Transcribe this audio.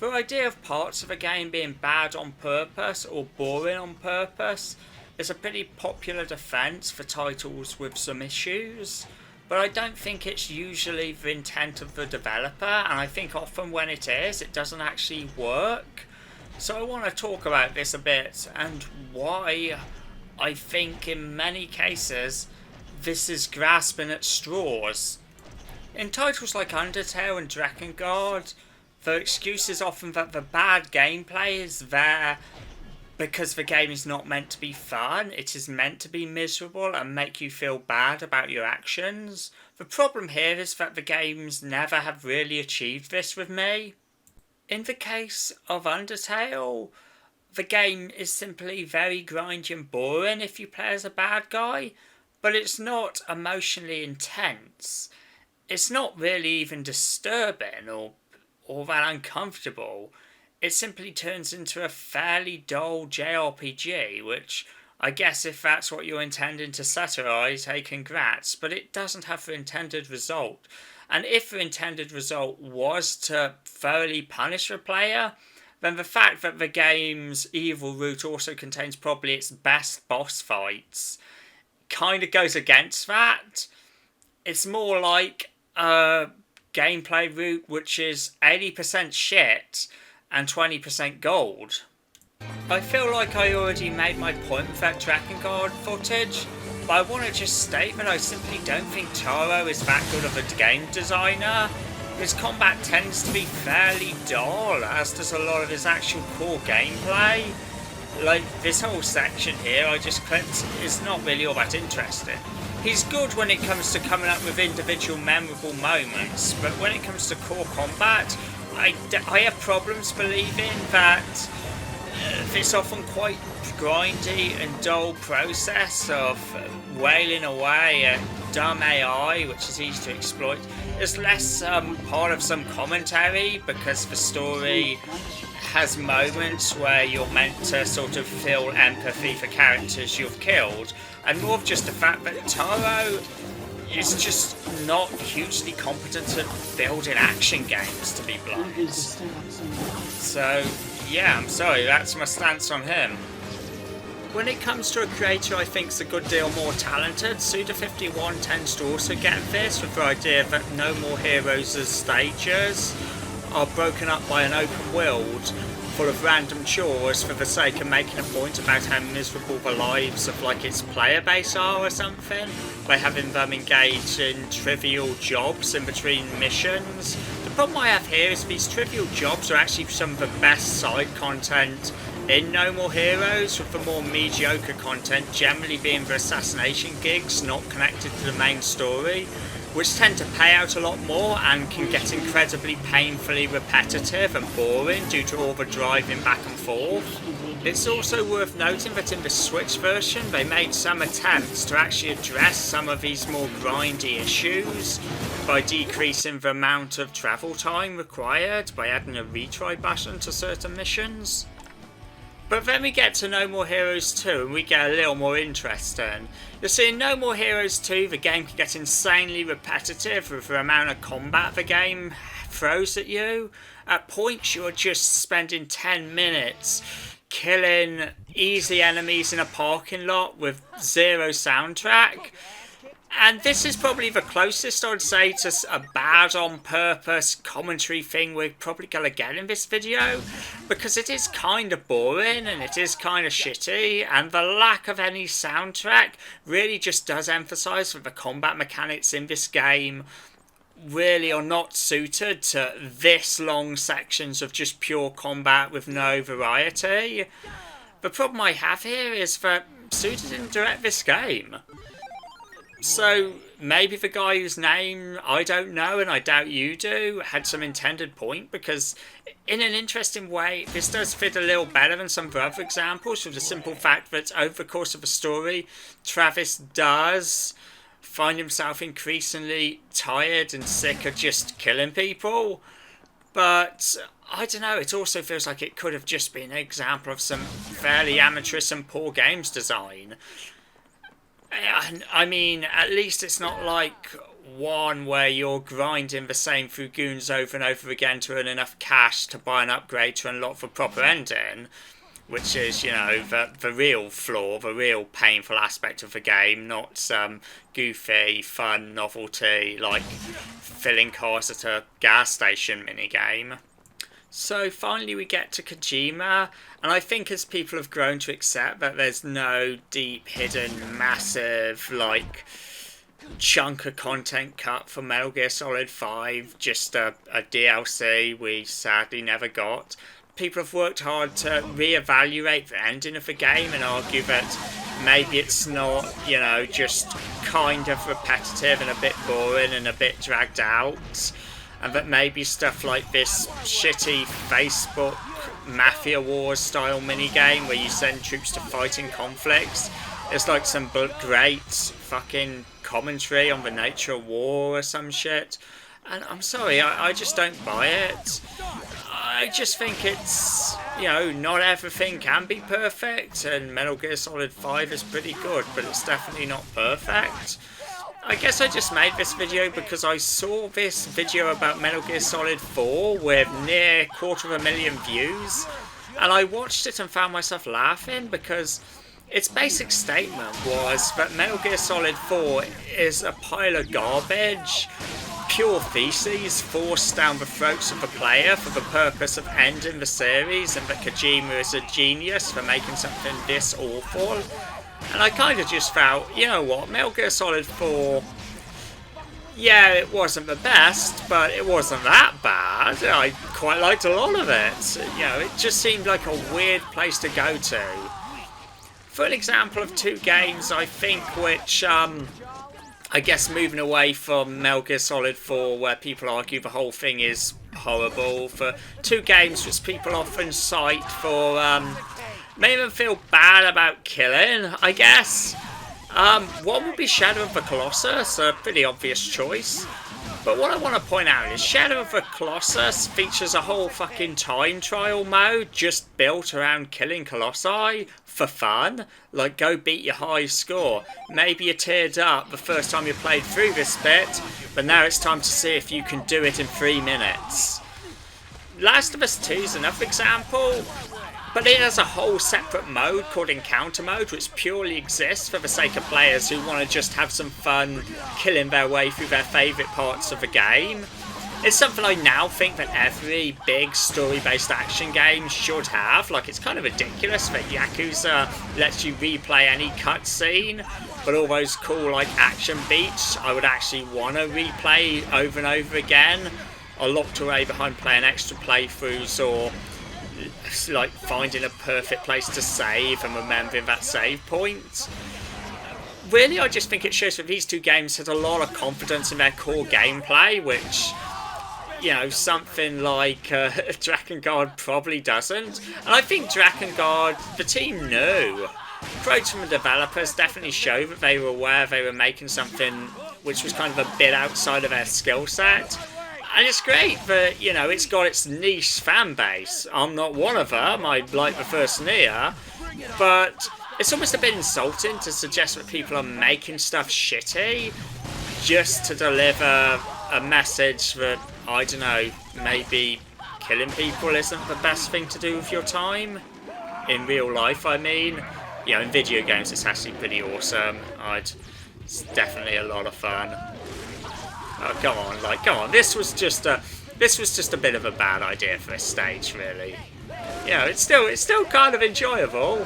The idea of parts of a game being bad on purpose or boring on purpose is a pretty popular defence for titles with some issues, but I don't think it's usually the intent of the developer, and I think often when it is, it doesn't actually work. So I want to talk about this a bit and why I think in many cases this is grasping at straws. In titles like Undertale and Drakengard, the excuse is often that the bad gameplay is there because the game is not meant to be fun. It is meant to be miserable and make you feel bad about your actions. The problem here is that the games never have really achieved this with me. In the case of Undertale, the game is simply very grindy and boring if you play as a bad guy, but it's not emotionally intense. It's not really even disturbing or that uncomfortable. It simply turns into a fairly dull JRPG, which I guess if that's what you're intending to satirise, hey congrats, but it doesn't have the intended result. And if the intended result was to thoroughly punish the player, then the fact that the game's evil route also contains probably its best boss fights kind of goes against that. It's more like a gameplay route which is 80% shit and 20% gold. I feel like I already made my point with that Drakengard footage, but I want to just state that I simply don't think Taro is that good of a game designer. His combat tends to be fairly dull, as does a lot of his actual core gameplay. Like, this whole section here I just clipped is not really all that interesting. He's good when it comes to coming up with individual memorable moments, but when it comes to core combat, I have problems believing that this often quite grindy and dull process of wailing away at dumb AI, which is easy to exploit, is less part of some commentary, because the story has moments where you're meant to sort of feel empathy for characters you've killed, and more of just the fact that Taro is just not hugely competent at building action games, to be blunt. So, yeah, I'm sorry, that's my stance on him. When it comes to a creator I think's a good deal more talented, Suda51 tends to also get this, with the idea that No More Heroes' stages are broken up by an open world full of random chores for the sake of making a point about how miserable the lives of like its player base are or something, by having them engage in trivial jobs in between missions. The problem I have here is these trivial jobs are actually some of the best side content in No More Heroes, with the more mediocre content generally being the assassination gigs not connected to the main story, which tend to pay out a lot more and can get incredibly painfully repetitive and boring due to all the driving back and forth. It's also worth noting that in the Switch version they made some attempts to actually address some of these more grindy issues by decreasing the amount of travel time required by adding a retry button to certain missions. But then we get to No More Heroes 2 and we get a little more interesting. You see, in No More Heroes 2 the game can get insanely repetitive with the amount of combat the game throws at you. At points you are just spending 10 minutes killing easy enemies in a parking lot with zero soundtrack. And this is probably the closest I'd say to a bad on purpose commentary thing we're probably going to get in this video, because it is kind of boring and it is kind of shitty, and the lack of any soundtrack really just does emphasise that the combat mechanics in this game really are not suited to this long sections of just pure combat with no variety. The problem I have here is that Suda didn't direct this game. So maybe the guy whose name I don't know, and I doubt you do, had some intended point, because in an interesting way this does fit a little better than some of the other examples, with the simple fact that over the course of the story Travis does find himself increasingly tired and sick of just killing people. But I don't know, it also feels like it could have just been an example of some fairly amateurish and poor games design. I mean, at least it's not like one where you're grinding the same through goons over and over again to earn enough cash to buy an upgrade to unlock the proper ending, which is, the real flaw, the real painful aspect of the game, not some goofy, fun novelty like filling cars at a gas station minigame. So finally we get to Kojima, and I think as people have grown to accept that there's no deep, hidden, massive, chunk of content cut for Metal Gear Solid 5, just a DLC we sadly never got, people have worked hard to reevaluate the ending of the game and argue that maybe it's not, just kind of repetitive and a bit boring and a bit dragged out, and that maybe stuff like this shitty Facebook Mafia Wars style minigame where you send troops to fight in conflicts is like some great fucking commentary on the nature of war or some shit. And I'm sorry, I just don't buy it. I just think it's, not everything can be perfect, and Metal Gear Solid 5 is pretty good, but it's definitely not perfect. I guess I just made this video because I saw this video about Metal Gear Solid 4 with near 250,000 views, and I watched it and found myself laughing because its basic statement was that Metal Gear Solid 4 is a pile of garbage, pure feces forced down the throats of the player for the purpose of ending the series, and that Kojima is a genius for making something this awful. And I kind of just felt, you know what, Metal Gear Solid 4, yeah, it wasn't the best, but it wasn't that bad. I quite liked a lot of it. It just seemed like a weird place to go to. For an example of two games, I think, which, I guess moving away from Metal Gear Solid 4, where people argue the whole thing is horrible, for two games which people often cite for, made them feel bad about killing, I guess. One would be Shadow of the Colossus, a pretty obvious choice. But what I want to point out is Shadow of the Colossus features a whole fucking time trial mode just built around killing Colossi for fun. Like, go beat your high score. Maybe you teared up the first time you played through this bit, but now it's time to see if you can do it in 3 minutes. Last of Us 2 is another example, but it has a whole separate mode called Encounter Mode, which purely exists for the sake of players who want to just have some fun killing their way through their favourite parts of the game. It's something I now think that every big story-based action game should have. Like, it's kind of ridiculous that Yakuza lets you replay any cutscene, but all those cool, action beats I would actually want to replay over and over again, are locked away behind playing extra playthroughs or finding a perfect place to save and remembering that save point. Really, I just think it shows that these two games had a lot of confidence in their core gameplay, which, something like Drakengard probably doesn't. And I think Drakengard, the team knew. Quotes from the developers definitely show that they were aware they were making something which was kind of a bit outside of their skill set. And it's great that, it's got its niche fan base. I'm not one of them, I like the first Nier, but it's almost a bit insulting to suggest that people are making stuff shitty just to deliver a message that, I don't know, maybe killing people isn't the best thing to do with your time. In real life, I mean. In video games it's actually pretty awesome. It's definitely a lot of fun. Oh, go on. This was just a bit of a bad idea for this stage, really. It's still kind of enjoyable.